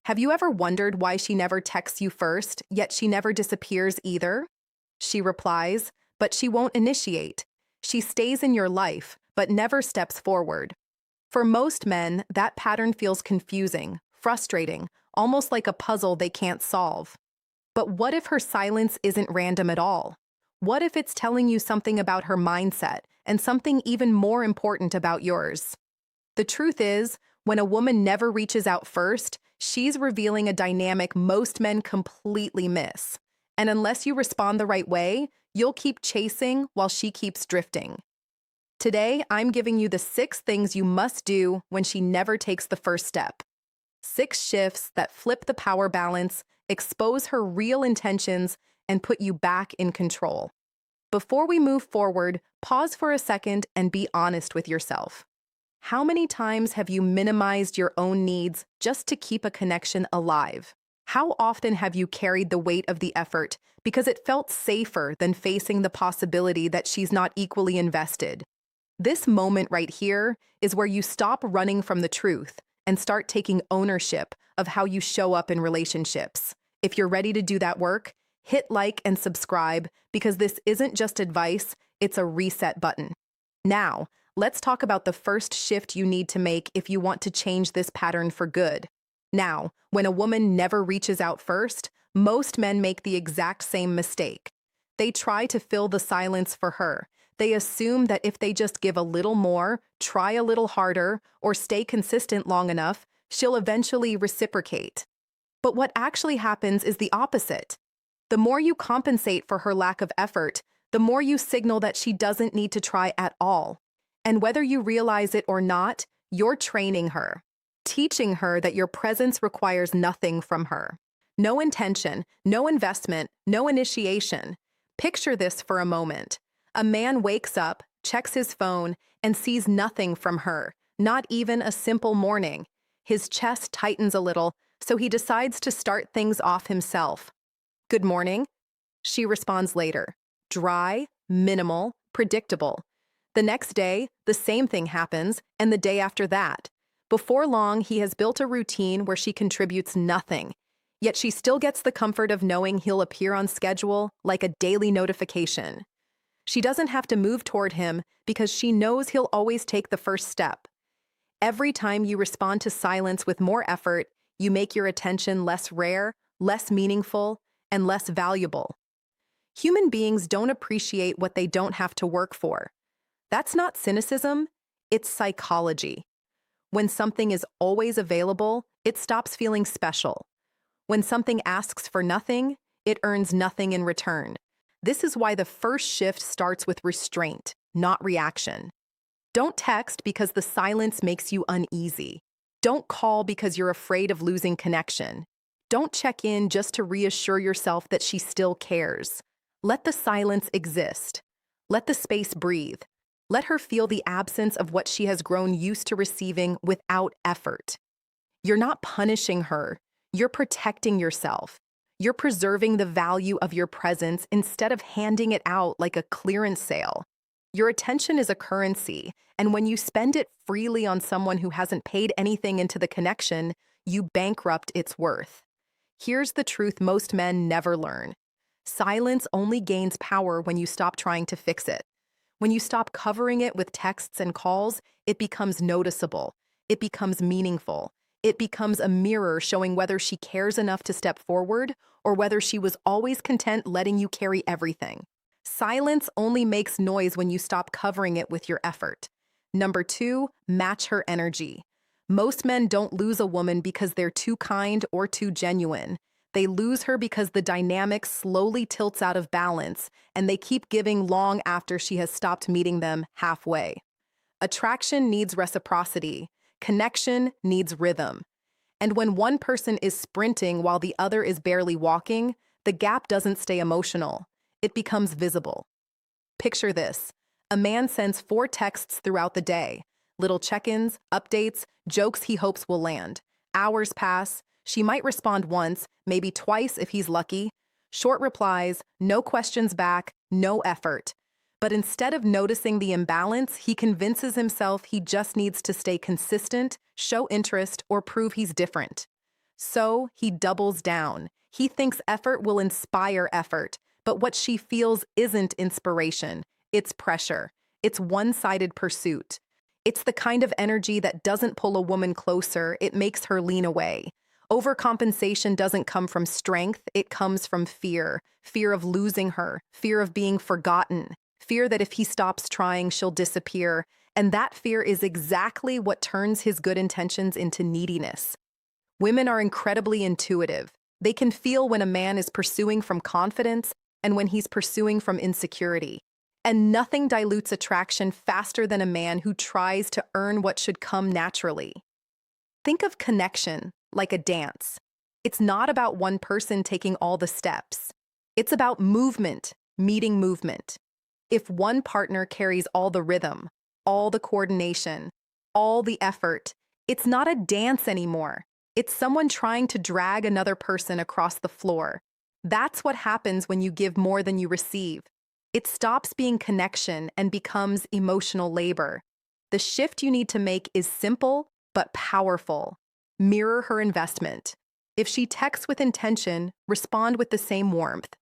Have you ever wondered why she never texts you first, yet she never disappears either? She replies, but she won't initiate. She stays in your life, but never steps forward. For most men, that pattern feels confusing, frustrating, almost like a puzzle they can't solve. But what if her silence isn't random at all? What if it's telling you something about her mindset and something even more important about yours? The truth is, when a woman never reaches out first, she's revealing a dynamic most men completely miss. And unless you respond the right way, you'll keep chasing while she keeps drifting. Today, I'm giving you the 6 things you must do when she never takes the first step. 6 shifts that flip the power balance, expose her real intentions, and put you back in control. Before we move forward, pause for a second and be honest with yourself. How many times have you minimized your own needs just to keep a connection alive? How often have you carried the weight of the effort because it felt safer than facing the possibility that she's not equally invested? This moment right here is where you stop running from the truth and start taking ownership of how you show up in relationships. If you're ready to do that work, hit like and subscribe because this isn't just advice, it's a reset button. Now, let's talk about the first shift you need to make if you want to change this pattern for good. Now, when a woman never reaches out first, most men make the exact same mistake. They try to fill the silence for her. They assume that if they just give a little more, try a little harder, or stay consistent long enough, she'll eventually reciprocate. But what actually happens is the opposite. The more you compensate for her lack of effort, the more you signal that she doesn't need to try at all. And whether you realize it or not, you're training her, teaching her that your presence requires nothing from her. No intention, no investment, no initiation. Picture this for a moment. A man wakes up, checks his phone, and sees nothing from her, not even a simple morning. His chest tightens a little, so he decides to start things off himself. "Good morning." She responds later. Dry, minimal, predictable. The next day, the same thing happens, and the day after that. Before long, he has built a routine where she contributes nothing. Yet she still gets the comfort of knowing he'll appear on schedule like a daily notification. She doesn't have to move toward him because she knows he'll always take the first step. Every time you respond to silence with more effort, you make your attention less rare, less meaningful, and less valuable. Human beings don't appreciate what they don't have to work for. That's not cynicism, it's psychology. When something is always available, it stops feeling special. When something asks for nothing, it earns nothing in return. This is why the first shift starts with restraint, not reaction. Don't text because the silence makes you uneasy. Don't call because you're afraid of losing connection. Don't check in just to reassure yourself that she still cares. Let the silence exist. Let the space breathe. Let her feel the absence of what she has grown used to receiving without effort. You're not punishing her. You're protecting yourself. You're preserving the value of your presence instead of handing it out like a clearance sale. Your attention is a currency, and when you spend it freely on someone who hasn't paid anything into the connection, you bankrupt its worth. Here's the truth most men never learn. Silence only gains power when you stop trying to fix it. When you stop covering it with texts and calls, it becomes noticeable. It becomes meaningful. It becomes a mirror showing whether she cares enough to step forward or whether she was always content letting you carry everything. Silence only makes noise when you stop covering it with your effort. Number 2, match her energy. Most men don't lose a woman because they're too kind or too genuine. They lose her because the dynamic slowly tilts out of balance, and they keep giving long after she has stopped meeting them halfway. Attraction needs reciprocity. Connection needs rhythm. And when one person is sprinting while the other is barely walking, the gap doesn't stay emotional. It becomes visible. Picture this. A man sends 4 texts throughout the day. Little check-ins, updates, jokes he hopes will land. Hours pass. She might respond once, maybe twice if he's lucky. Short replies, no questions back, no effort. But instead of noticing the imbalance, he convinces himself he just needs to stay consistent, show interest, or prove he's different. So he doubles down. He thinks effort will inspire effort, but what she feels isn't inspiration. It's pressure. It's one-sided pursuit. It's the kind of energy that doesn't pull a woman closer, it makes her lean away. Overcompensation doesn't come from strength, it comes from fear. Fear of losing her, fear of being forgotten, fear that if he stops trying, she'll disappear. And that fear is exactly what turns his good intentions into neediness. Women are incredibly intuitive. They can feel when a man is pursuing from confidence and when he's pursuing from insecurity. And nothing dilutes attraction faster than a man who tries to earn what should come naturally. Think of connection like a dance. It's not about one person taking all the steps. It's about movement, meeting movement. If one partner carries all the rhythm, all the coordination, all the effort, it's not a dance anymore. It's someone trying to drag another person across the floor. That's what happens when you give more than you receive. It stops being connection and becomes emotional labor. The shift you need to make is simple but powerful. Mirror her investment. If she texts with intention, respond with the same warmth.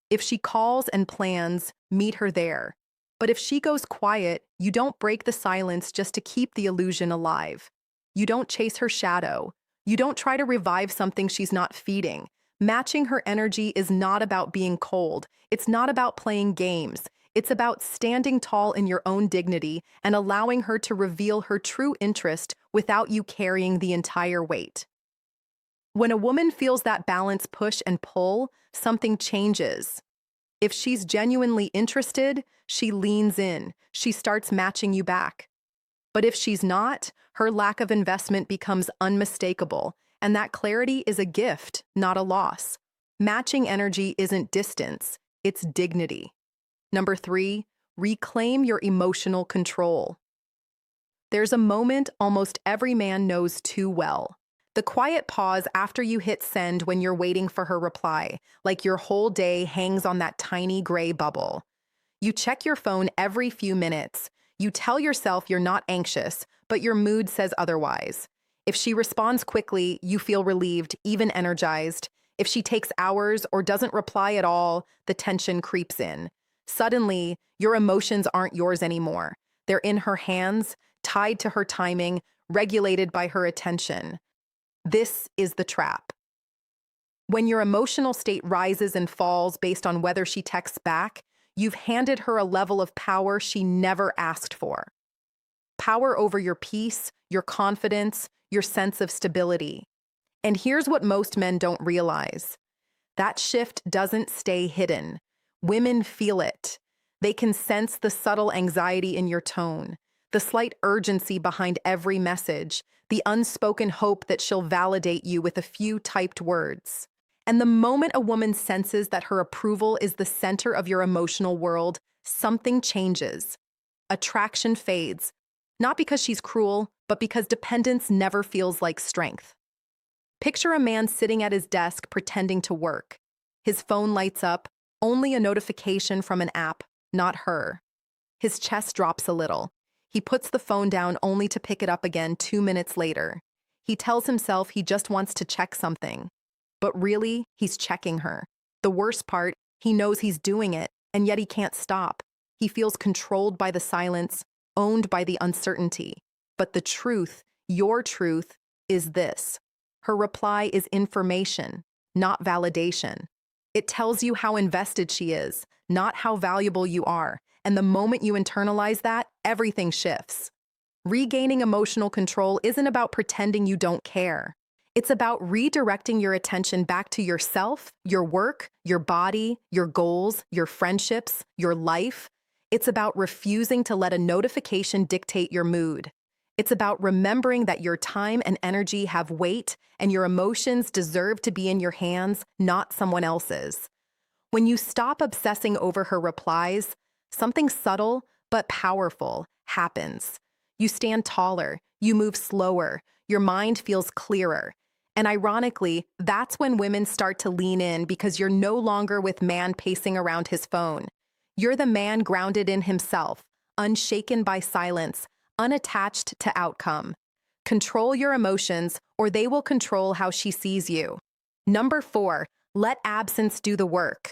If she calls and plans, meet her there. But if she goes quiet, you don't break the silence just to keep the illusion alive. You don't chase her shadow. You don't try to revive something she's not feeding. Matching her energy is not about being cold. It's not about playing games. It's about standing tall in your own dignity and allowing her to reveal her true interest without you carrying the entire weight. When a woman feels that balance push and pull, something changes. If she's genuinely interested, she leans in. She starts matching you back. But if she's not, her lack of investment becomes unmistakable, and that clarity is a gift, not a loss. Matching energy isn't distance, it's dignity. Number 3, reclaim your emotional control. There's a moment almost every man knows too well. The quiet pause after you hit send when you're waiting for her reply, like your whole day hangs on that tiny gray bubble. You check your phone every few minutes. You tell yourself you're not anxious, but your mood says otherwise. If she responds quickly, you feel relieved, even energized. If she takes hours or doesn't reply at all, the tension creeps in. Suddenly, your emotions aren't yours anymore. They're in her hands, tied to her timing, regulated by her attention. This is the trap. When your emotional state rises and falls based on whether she texts back, you've handed her a level of power she never asked for. Power over your peace, your confidence, your sense of stability. And here's what most men don't realize. That shift doesn't stay hidden. Women feel it. They can sense the subtle anxiety in your tone, the slight urgency behind every message, the unspoken hope that she'll validate you with a few typed words. And the moment a woman senses that her approval is the center of your emotional world, something changes. Attraction fades, not because she's cruel, but because dependence never feels like strength. Picture a man sitting at his desk pretending to work. His phone lights up, only a notification from an app, not her. His chest drops a little. He puts the phone down only to pick it up again 2 minutes later. He tells himself he just wants to check something. But really, he's checking her. The worst part, he knows he's doing it, and yet he can't stop. He feels controlled by the silence, owned by the uncertainty. But the truth, your truth, is this. Her reply is information, not validation. It tells you how invested she is, not how valuable you are. And the moment you internalize that, everything shifts. Regaining emotional control isn't about pretending you don't care. It's about redirecting your attention back to yourself, your work, your body, your goals, your friendships, your life. It's about refusing to let a notification dictate your mood. It's about remembering that your time and energy have weight and your emotions deserve to be in your hands, not someone else's. When you stop obsessing over her replies, something subtle but powerful happens. You stand taller, you move slower, your mind feels clearer. And ironically, that's when women start to lean in because you're no longer with man pacing around his phone. You're the man grounded in himself, unshaken by silence, unattached to outcome. Control your emotions, or they will control how she sees you. Number 4, let absence do the work.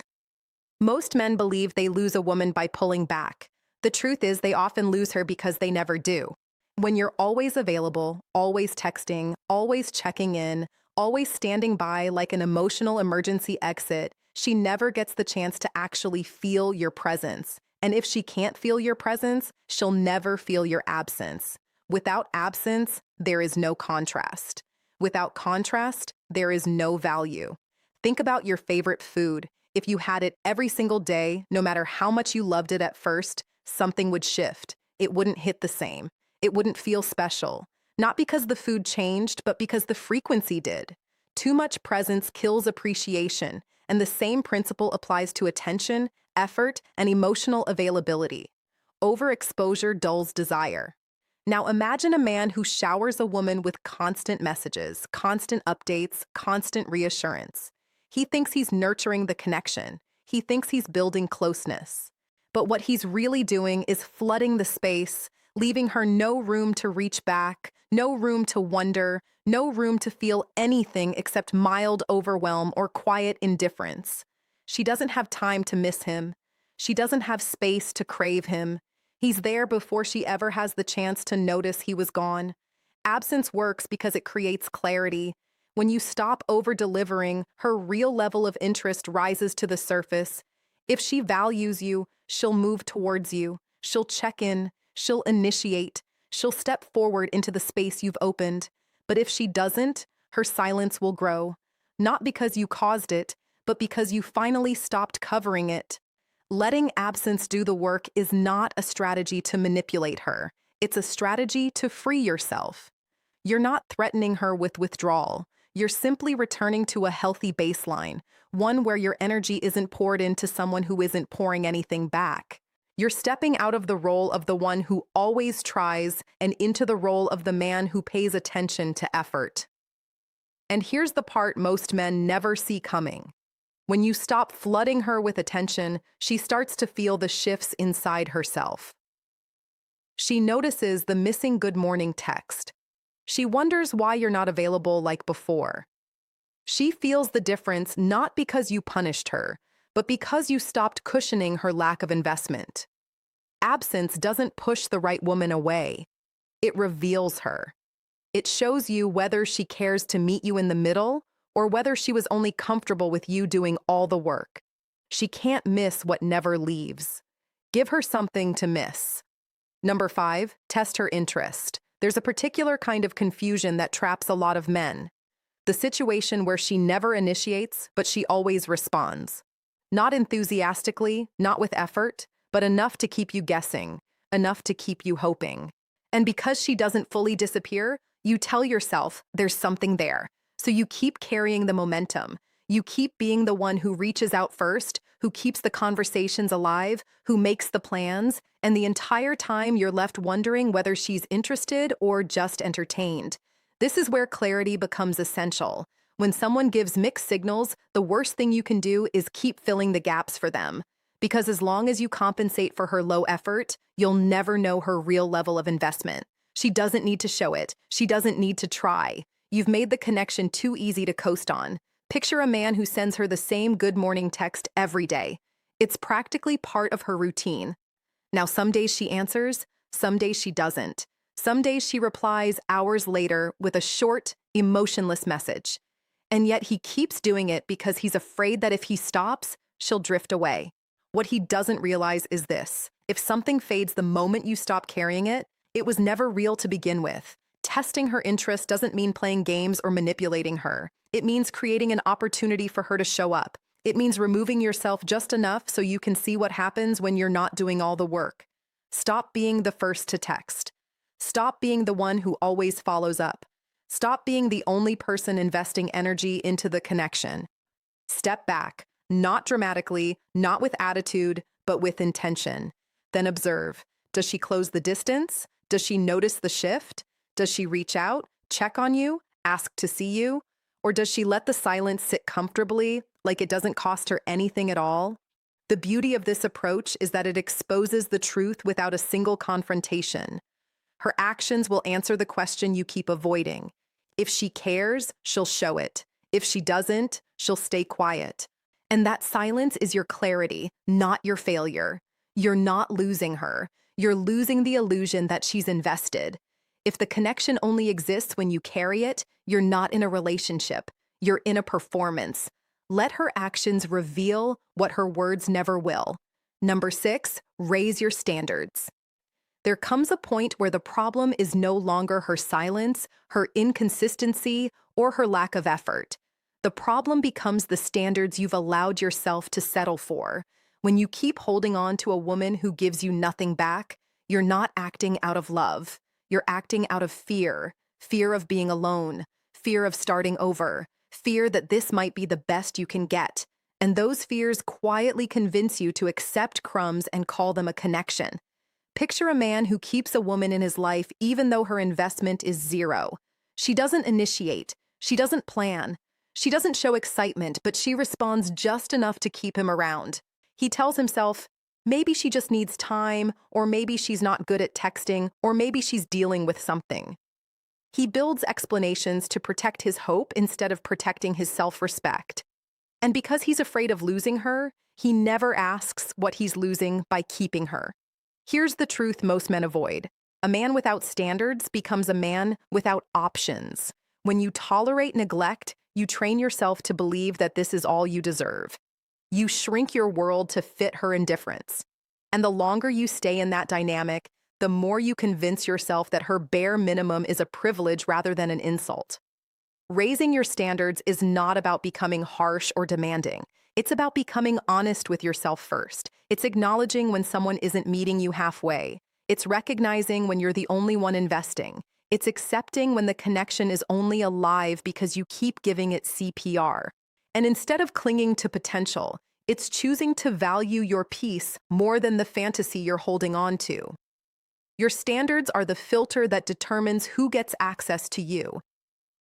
Most men believe they lose a woman by pulling back. The truth is they often lose her because they never do. When you're always available, always texting, always checking in, always standing by like an emotional emergency exit, she never gets the chance to actually feel your presence. And if she can't feel your presence, she'll never feel your absence. Without absence, there is no contrast. Without contrast, there is no value. Think about your favorite food. If you had it every single day, no matter how much you loved it at first, something would shift. It wouldn't hit the same. It wouldn't feel special. Not because the food changed, but because the frequency did. Too much presence kills appreciation, and the same principle applies to attention, effort, and emotional availability. Overexposure dulls desire. Now imagine a man who showers a woman with constant messages, constant updates, constant reassurance. He thinks he's nurturing the connection. He thinks he's building closeness. But what he's really doing is flooding the space, leaving her no room to reach back, no room to wonder, no room to feel anything except mild overwhelm or quiet indifference. She doesn't have time to miss him. She doesn't have space to crave him. He's there before she ever has the chance to notice he was gone. Absence works because it creates clarity. When you stop over-delivering, her real level of interest rises to the surface. If she values you, she'll move towards you. She'll check in. She'll initiate. She'll step forward into the space you've opened. But if she doesn't, her silence will grow. Not because you caused it, but because you finally stopped covering it. Letting absence do the work is not a strategy to manipulate her. It's a strategy to free yourself. You're not threatening her with withdrawal. You're simply returning to a healthy baseline, one where your energy isn't poured into someone who isn't pouring anything back. You're stepping out of the role of the one who always tries and into the role of the man who pays attention to effort. And here's the part most men never see coming. When you stop flooding her with attention, she starts to feel the shifts inside herself. She notices the missing good morning text. She wonders why you're not available like before. She feels the difference not because you punished her, but because you stopped cushioning her lack of investment. Absence doesn't push the right woman away. It reveals her. It shows you whether she cares to meet you in the middle or whether she was only comfortable with you doing all the work. She can't miss what never leaves. Give her something to miss. Number 5, test her interest. There's a particular kind of confusion that traps a lot of men. The situation where she never initiates, but she always responds. Not enthusiastically, not with effort, but enough to keep you guessing, enough to keep you hoping. And because she doesn't fully disappear, you tell yourself there's something there. So you keep carrying the momentum. You keep being the one who reaches out first, who keeps the conversations alive, who makes the plans, and the entire time you're left wondering whether she's interested or just entertained. This is where clarity becomes essential. When someone gives mixed signals, the worst thing you can do is keep filling the gaps for them. Because as long as you compensate for her low effort, you'll never know her real level of investment. She doesn't need to show it. She doesn't need to try. You've made the connection too easy to coast on. Picture a man who sends her the same good morning text every day. It's practically part of her routine. Now, some days she answers, some days she doesn't. Some days she replies hours later with a short, emotionless message. And yet he keeps doing it because he's afraid that if he stops, she'll drift away. What he doesn't realize is this: if something fades the moment you stop carrying it, it was never real to begin with. Testing her interest doesn't mean playing games or manipulating her. It means creating an opportunity for her to show up. It means removing yourself just enough so you can see what happens when you're not doing all the work. Stop being the first to text. Stop being the one who always follows up. Stop being the only person investing energy into the connection. Step back, not dramatically, not with attitude, but with intention. Then observe. Does she close the distance? Does she notice the shift? Does she reach out, check on you, ask to see you? Or does she let the silence sit comfortably, like it doesn't cost her anything at all? The beauty of this approach is that it exposes the truth without a single confrontation. Her actions will answer the question you keep avoiding. If she cares, she'll show it. If she doesn't, she'll stay quiet. And that silence is your clarity, not your failure. You're not losing her. You're losing the illusion that she's invested. If the connection only exists when you carry it, you're not in a relationship. You're in a performance. Let her actions reveal what her words never will. Number 6, raise your standards. There comes a point where the problem is no longer her silence, her inconsistency, or her lack of effort. The problem becomes the standards you've allowed yourself to settle for. When you keep holding on to a woman who gives you nothing back, you're not acting out of love. You're acting out of fear. Fear of being alone. Fear of starting over. Fear that this might be the best you can get. And those fears quietly convince you to accept crumbs and call them a connection. Picture a man who keeps a woman in his life even though her investment is zero. She doesn't initiate. She doesn't plan. She doesn't show excitement, but she responds just enough to keep him around. He tells himself, maybe she just needs time, or maybe she's not good at texting, or maybe she's dealing with something. He builds explanations to protect his hope instead of protecting his self-respect. And because he's afraid of losing her, he never asks what he's losing by keeping her. Here's the truth most men avoid. A man without standards becomes a man without options. When you tolerate neglect, you train yourself to believe that this is all you deserve. You shrink your world to fit her indifference. And the longer you stay in that dynamic, the more you convince yourself that her bare minimum is a privilege rather than an insult. Raising your standards is not about becoming harsh or demanding. It's about becoming honest with yourself first. It's acknowledging when someone isn't meeting you halfway. It's recognizing when you're the only one investing. It's accepting when the connection is only alive because you keep giving it CPR. And instead of clinging to potential, it's choosing to value your peace more than the fantasy you're holding on to. Your standards are the filter that determines who gets access to you.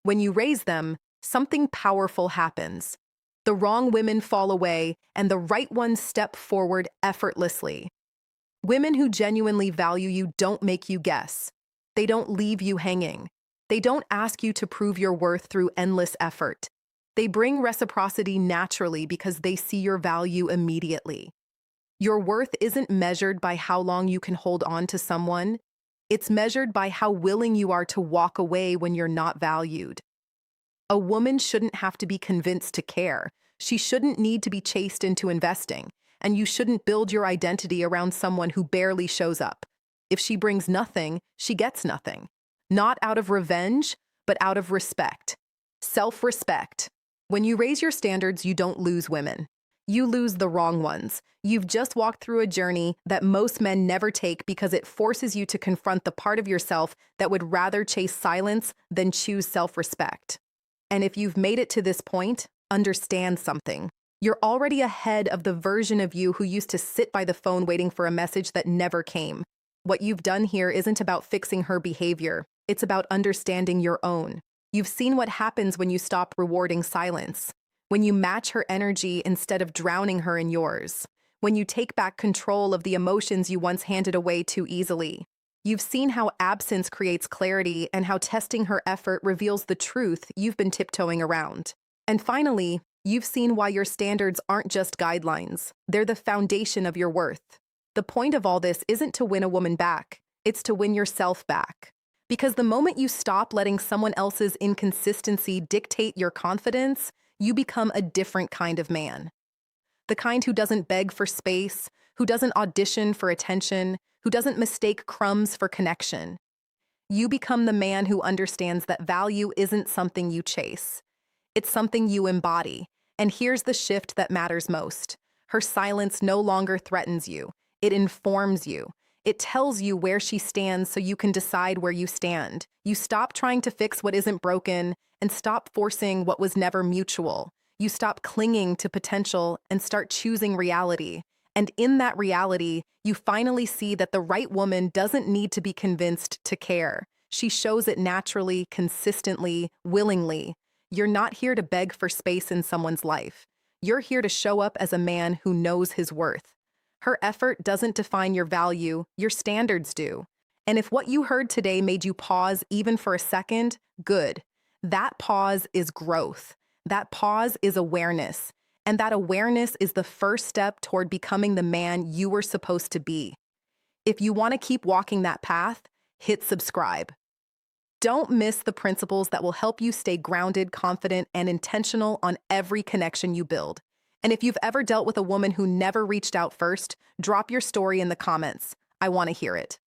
When you raise them, something powerful happens. The wrong women fall away, and the right ones step forward effortlessly. Women who genuinely value you don't make you guess. They don't leave you hanging. They don't ask you to prove your worth through endless effort. They bring reciprocity naturally because they see your value immediately. Your worth isn't measured by how long you can hold on to someone. It's measured by how willing you are to walk away when you're not valued. A woman shouldn't have to be convinced to care. She shouldn't need to be chased into investing. And you shouldn't build your identity around someone who barely shows up. If she brings nothing, she gets nothing. Not out of revenge, but out of respect. Self-respect. When you raise your standards, you don't lose women. You lose the wrong ones. You've just walked through a journey that most men never take because it forces you to confront the part of yourself that would rather chase silence than choose self-respect. And if you've made it to this point, understand something. You're already ahead of the version of you who used to sit by the phone waiting for a message that never came. What you've done here isn't about fixing her behavior. It's about understanding your own. You've seen what happens when you stop rewarding silence, when you match her energy instead of drowning her in yours, when you take back control of the emotions you once handed away too easily. You've seen how absence creates clarity and how testing her effort reveals the truth you've been tiptoeing around. And finally, you've seen why your standards aren't just guidelines. They're the foundation of your worth. The point of all this isn't to win a woman back. It's to win yourself back. Because the moment you stop letting someone else's inconsistency dictate your confidence, you become a different kind of man. The kind who doesn't beg for space, who doesn't audition for attention, who doesn't mistake crumbs for connection. You become the man who understands that value isn't something you chase. It's something you embody. And here's the shift that matters most. Her silence no longer threatens you. It informs you. It tells you where she stands so you can decide where you stand. You stop trying to fix what isn't broken and stop forcing what was never mutual. You stop clinging to potential and start choosing reality. And in that reality, you finally see that the right woman doesn't need to be convinced to care. She shows it naturally, consistently, willingly. You're not here to beg for space in someone's life. You're here to show up as a man who knows his worth. Her effort doesn't define your value, your standards do. And if what you heard today made you pause even for a second, good. That pause is growth. That pause is awareness. And that awareness is the first step toward becoming the man you were supposed to be. If you want to keep walking that path, hit subscribe. Don't miss the principles that will help you stay grounded, confident, and intentional on every connection you build. And if you've ever dealt with a woman who never reached out first, drop your story in the comments. I want to hear it.